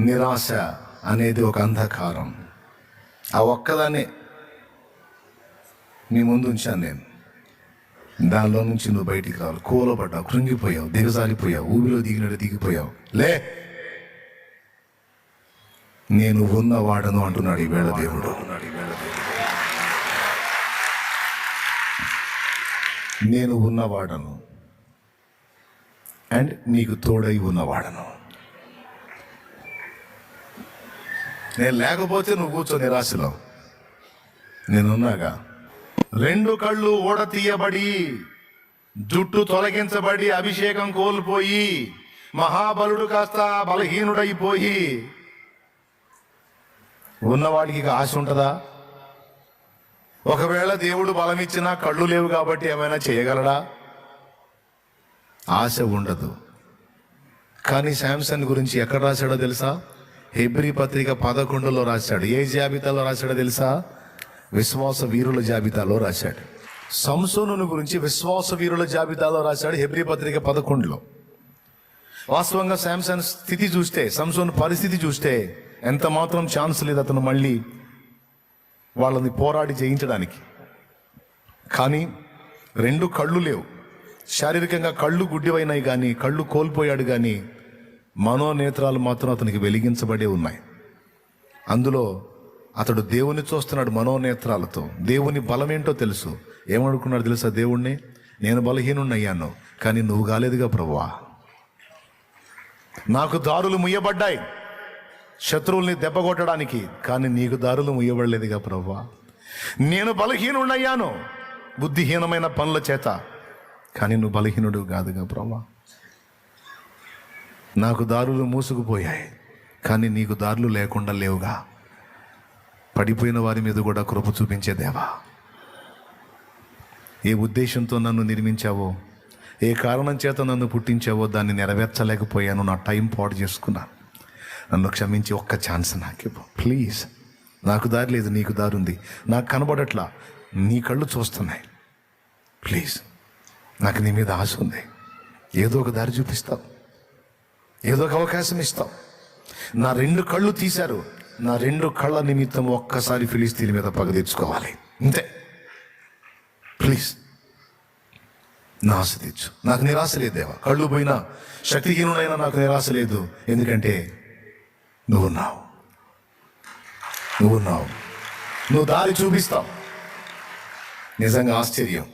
నిరాశ అనేది ఒక అంధకారం. ఆ ఒక్కదాన్ని నీ ముందు ఉంచాను నేను. దానిలో నుంచి నువ్వు బయటికి రావాలి. కూలబడ్డావు, కృంగిపోయావు, దిగజారిపోయావు, ఊబిలో దిగినట్టు దిగిపోయావు. లే, నేను ఉన్నవాడను అంటున్నాడు ఈవేళ దేవుడు. నేను ఉన్నవాడను అండ్ నీకు తోడై ఉన్నవాడను. నేను లేకపోతే నువ్వు కూర్చో నిరాశలో, నేనున్నాగా. 2 కళ్ళు ఊడ తీయబడి, జుట్టు తొలగించబడి, అభిషేకం కోల్పోయి, మహాబలుడు కాస్త బలహీనుడైపోయి ఉన్నవాడికి ఆశ ఉంటుందా? ఒకవేళ దేవుడు బలం ఇచ్చినా కళ్ళు లేవు కాబట్టి ఏమైనా చేయగలడా? ఆశ ఉండదు. కానీ శాంసన్ గురించి ఎక్కడ రాశాడో తెలుసా? హెబ్రీ పత్రిక 11లో రాశాడు. ఏ జాబితాలో రాశాడో తెలుసా? విశ్వాస వీరుల జాబితాలో రాశాడు. సంసోను గురించి విశ్వాస వీరుల జాబితాలో రాశాడు హెబ్రీ పత్రిక 11లో. వాస్తవంగా శాంసన్ స్థితి చూస్తే, సంసోను పరిస్థితి చూస్తే ఎంత మాత్రం ఛాన్స్ లేదు అతను మళ్ళీ వాళ్ళని పోరాడి జయించడానికి. కానీ 2 కళ్ళు లేవు, శారీరకంగా కళ్ళు గుడ్డివైనాయి, కానీ కళ్ళు కోల్పోయాడు, కానీ మనోనేత్రాలు మాత్రం అతనికి వెలిగించబడే ఉన్నాయి. అందులో అతడు దేవుని చూస్తున్నాడు మనోనేత్రాలతో. దేవుని బలం ఏంటో తెలుసు. ఏమనుకున్నాడు తెలుసా? దేవుణ్ణి, నేను బలహీనున్నయ్యాను కానీ నువ్వు కాలేదుగా ప్రభువా. నాకు దారులు ముయ్యబడ్డాయి శత్రువుల్ని దెబ్బకొట్టడానికి, కానీ నీకు దారులు ముయ్యబడలేదుగా ప్రభువా. నేను బలహీనున్నయ్యాను బుద్ధిహీనమైన పనుల చేత, కానీ నువ్వు బలహీనుడు కాదుగా ప్రభువా. నాకు దారులు మూసుకుపోయాయి కానీ నీకు దారులు లేకుండా లేవుగా. పడిపోయిన వారి మీద కూడా కృప చూపించే దేవా. ఏ ఉద్దేశంతో నన్ను నిర్మించావో, ఏ కారణం చేత నన్ను పుట్టించావో దాన్ని నెరవేర్చలేకపోయాను. నా టైం పాడు చేసుకున్నాను. నన్ను క్షమించి ఒక్క ఛాన్స్ నాకు ఇవ్వు ప్లీజ్. నాకు దారి లేదు, నీకు దారి ఉంది. నాకు కనబడట్లా, నీ కళ్ళు చూస్తున్నాయి. ప్లీజ్, నాకు నీ మీద ఆశ ఉంది. ఏదో ఒక దారి చూపిస్తావు, ఏదో ఒక అవకాశం ఇస్తావు. నా 2 కళ్ళు తీశారు, నా 2 కళ్ళ నిమిత్తం ఒక్కసారి ఫిలిస్తీన్ మీద పగ తెచ్చుకోవాలి, అంతే. ప్లీజ్ నా ఆశ తెచ్చు. నాకు నిరాశ లేదు దేవా. కళ్ళు పోయినా, శక్తిహీనుడైనా నాకు నిరాశ లేదు. ఎందుకంటే నువ్వున్నావు, నువ్వు దారి చూపిస్తావు. నిజంగా ఆశ్చర్యం.